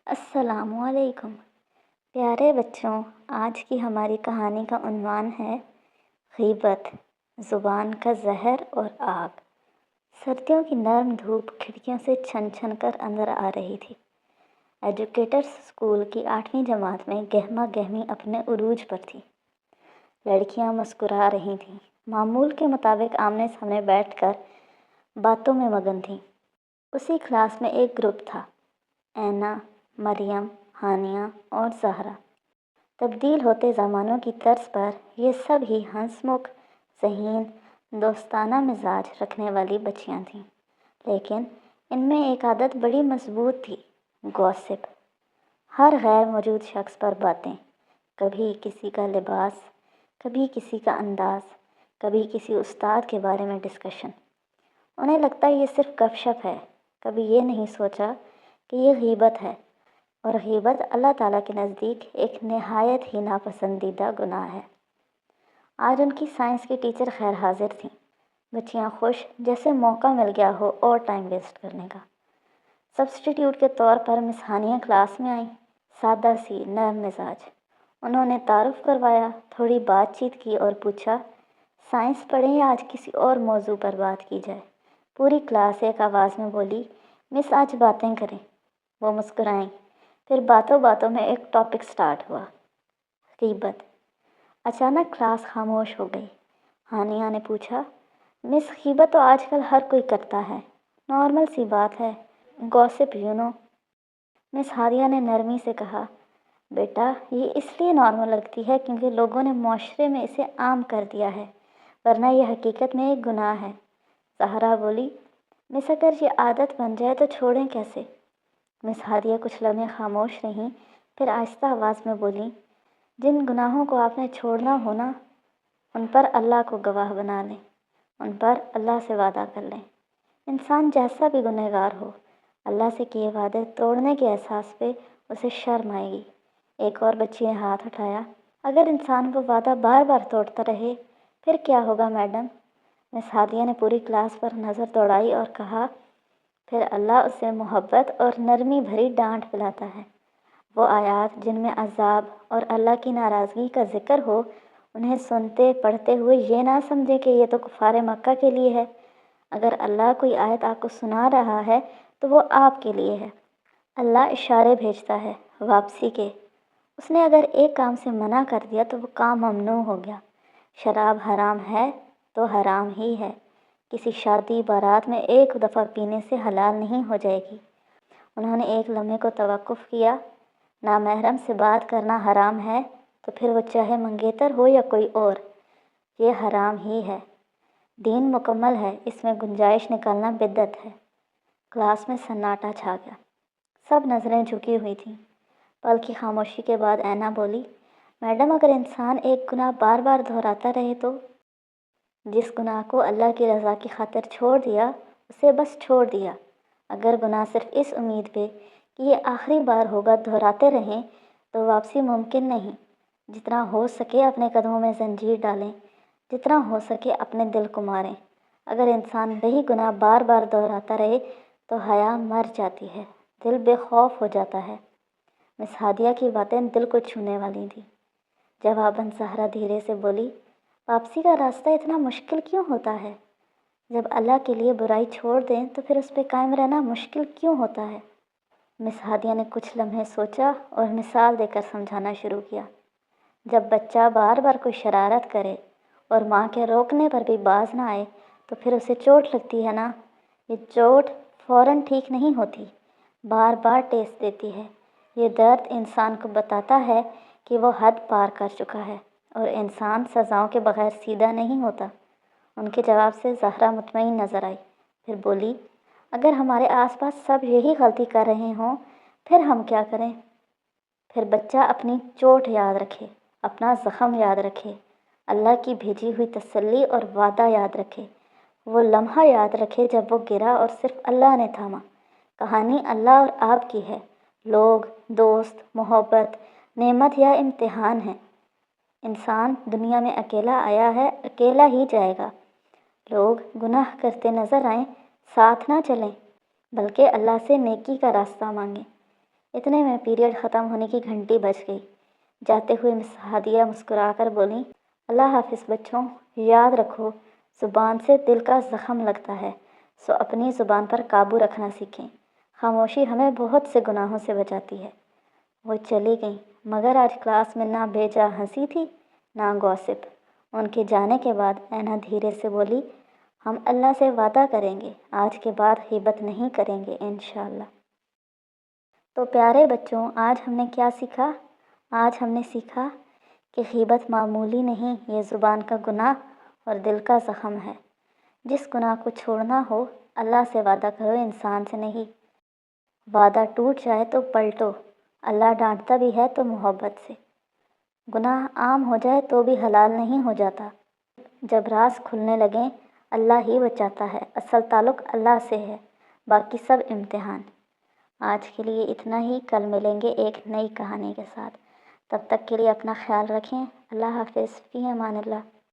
السلام علیکم پیارے بچوں، آج کی ہماری کہانی کا عنوان ہے غیبت، زبان کا زہر اور آگ۔ سردیوں کی نرم دھوپ کھڑکیوں سے چھن چھن کر اندر آ رہی تھی۔ ایجوکیٹرز اسکول کی 8ویں جماعت میں گہما گہمی اپنے عروج پر تھی۔ لڑکیاں مسکرا رہی تھیں، معمول کے مطابق آمنے سامنے بیٹھ کر باتوں میں مگن تھیں۔ اسی کلاس میں ایک گروپ تھا، اینا، مریم، ہانیہ اور زہرا۔ تبدیل ہوتے زمانوں کی طرز پر یہ سب ہی ہنس مکھ، ذہین، دوستانہ مزاج رکھنے والی بچیاں تھیں، لیکن ان میں ایک عادت بڑی مضبوط تھی، گوسپ۔ ہر غیر موجود شخص پر باتیں، کبھی کسی کا لباس، کبھی کسی کا انداز، کبھی کسی استاد کے بارے میں ڈسکشن۔ انہیں لگتا یہ صرف گپ شپ ہے، کبھی یہ نہیں سوچا کہ یہ غیبت ہے، اور غیبت اللہ تعالیٰ کے نزدیک ایک نہایت ہی ناپسندیدہ گناہ ہے۔ آج ان کی سائنس کی ٹیچر خیر حاضر تھیں۔ بچیاں خوش، جیسے موقع مل گیا ہو اور ٹائم ویسٹ کرنے کا۔ سبسٹیٹیوٹ کے طور پر مس ہانیہ کلاس میں آئیں، سادہ سی، نرم مزاج۔ انہوں نے تعارف کروایا، تھوڑی بات چیت کی اور پوچھا، سائنس پڑھیں یا آج کسی اور موضوع پر بات کی جائے؟ پوری کلاس ایک آواز میں بولی، مس آج باتیں کریں۔ وہ مسکرائیں، پھر باتوں باتوں میں ایک ٹاپک سٹارٹ ہوا، غیبت۔ اچانک کلاس خاموش ہو گئی۔ ہانیہ نے پوچھا، مس غیبت تو آج کل ہر کوئی کرتا ہے، نارمل سی بات ہے، گوسپ یو نو۔ مس ہانیہ نے نرمی سے کہا، بیٹا یہ اس لیے نارمل لگتی ہے کیونکہ لوگوں نے معاشرے میں اسے عام کر دیا ہے، ورنہ یہ حقیقت میں ایک گناہ ہے۔ زہرا بولی، مس اگر یہ عادت بن جائے تو چھوڑیں کیسے؟ مس ہانیہ کچھ لمحے خاموش رہیں، پھر آہستہ آواز میں بولی، جن گناہوں کو آپ نے چھوڑنا ہو نا، ان پر اللہ کو گواہ بنا لیں، ان پر اللہ سے وعدہ کر لیں۔ انسان جیسا بھی گنہگار ہو، اللہ سے کیے وعدے توڑنے کے احساس پہ اسے شرم آئے گی۔ ایک اور بچی نے ہاتھ اٹھایا، اگر انسان وہ وعدہ بار بار توڑتا رہے پھر کیا ہوگا میڈم؟ مس ہانیہ نے پوری کلاس پر نظر دوڑائی اور کہا، پھر اللہ اسے محبت اور نرمی بھری ڈانٹ پلاتا ہے۔ وہ آیات جن میں عذاب اور اللہ کی ناراضگی کا ذکر ہو، انہیں سنتے پڑھتے ہوئے یہ نہ سمجھے کہ یہ تو کفار مکہ کے لیے ہے۔ اگر اللہ کوئی آیت آپ کو سنا رہا ہے تو وہ آپ کے لیے ہے۔ اللہ اشارے بھیجتا ہے واپسی کے۔ اس نے اگر ایک کام سے منع کر دیا تو وہ کام ممنوع ہو گیا۔ شراب حرام ہے تو حرام ہی ہے، کسی شادی بارات میں ایک دفعہ پینے سے حلال نہیں ہو جائے گی۔ انہوں نے ایک لمحے کو توقف کیا، نامحرم سے بات کرنا حرام ہے تو پھر وہ چاہے منگیتر ہو یا کوئی اور، یہ حرام ہی ہے۔ دین مکمل ہے، اس میں گنجائش نکالنا بدعت ہے۔ کلاس میں سناٹا چھا گیا، سب نظریں جھکی ہوئی تھیں۔ پل کی خاموشی کے بعد اینا بولی، میڈم اگر انسان ایک گناہ بار بار دہراتا رہے تو؟ جس گناہ کو اللہ کی رضا کی خاطر چھوڑ دیا اسے بس چھوڑ دیا۔ اگر گناہ صرف اس امید پہ کہ یہ آخری بار ہوگا دہراتے رہیں تو واپسی ممکن نہیں۔ جتنا ہو سکے اپنے قدموں میں زنجیر ڈالیں، جتنا ہو سکے اپنے دل کو ماریں۔ اگر انسان وہی گناہ بار بار دہراتا رہے تو حیا مر جاتی ہے، دل بے خوف ہو جاتا ہے۔ مس ہانیہ کی باتیں دل کو چھونے والی تھیں۔ جواباً زہرا دھیرے سے بولی، واپسی کا راستہ اتنا مشکل کیوں ہوتا ہے؟ جب اللہ کے لیے برائی چھوڑ دیں تو پھر اس پہ قائم رہنا مشکل کیوں ہوتا ہے؟ مس ہانیہ نے کچھ لمحے سوچا اور مثال دے کر سمجھانا شروع کیا، جب بچہ بار بار کوئی شرارت کرے اور ماں کے روکنے پر بھی باز نہ آئے تو پھر اسے چوٹ لگتی ہے نا؟ یہ چوٹ فوراً ٹھیک نہیں ہوتی، بار بار ٹیسٹ دیتی ہے۔ یہ درد انسان کو بتاتا ہے کہ وہ حد پار کر چکا ہے اور انسان سزاؤں کے بغیر سیدھا نہیں ہوتا۔ ان کے جواب سے زہرا مطمئن نظر آئی، پھر بولی، اگر ہمارے آس پاس سب یہی غلطی کر رہے ہوں پھر ہم کیا کریں؟ پھر بچہ اپنی چوٹ یاد رکھے، اپنا زخم یاد رکھے، اللہ کی بھیجی ہوئی تسلی اور وعدہ یاد رکھے، وہ لمحہ یاد رکھے جب وہ گرا اور صرف اللہ نے تھاما۔ کہانی اللہ اور آپ کی ہے، لوگ، دوست، محبت، نعمت یا امتحان ہے۔ انسان دنیا میں اکیلا آیا ہے، اکیلا ہی جائے گا۔ لوگ گناہ کرتے نظر آئیں، ساتھ نہ چلیں، بلکہ اللہ سے نیکی کا راستہ مانگیں۔ اتنے میں پیریڈ ختم ہونے کی گھنٹی بج گئی۔ جاتے ہوئے مس ہادیہ مسکرا کر بولیں، اللہ حافظ بچوں، یاد رکھو زبان سے دل کا زخم لگتا ہے، سو اپنی زبان پر قابو رکھنا سیکھیں۔ خاموشی ہمیں بہت سے گناہوں سے بچاتی ہے۔ وہ چلی گئیں، مگر آج کلاس میں نہ بے جا ہنسی تھی نہ گوسپ۔ ان کے جانے کے بعد اینا دھیرے سے بولی، ہم اللہ سے وعدہ کریں گے آج کے بعد غیبت نہیں کریں گے انشاءاللہ۔ تو پیارے بچوں، آج ہم نے کیا سیکھا؟ آج ہم نے سیکھا کہ غیبت معمولی نہیں، یہ زبان کا گناہ اور دل کا زخم ہے۔ جس گناہ کو چھوڑنا ہو اللہ سے وعدہ کرو، انسان سے نہیں۔ وعدہ ٹوٹ جائے تو پلٹو، اللہ ڈانٹتا بھی ہے تو محبت سے۔ گناہ عام ہو جائے تو بھی حلال نہیں ہو جاتا۔ جب راز کھلنے لگیں اللہ ہی بچاتا ہے، اصل تعلق اللہ سے ہے، باقی سب امتحان۔ آج کے لیے اتنا ہی، کل ملیں گے ایک نئی کہانی کے ساتھ۔ تب تک کے لیے اپنا خیال رکھیں۔ اللہ حافظ، فی امان اللہ۔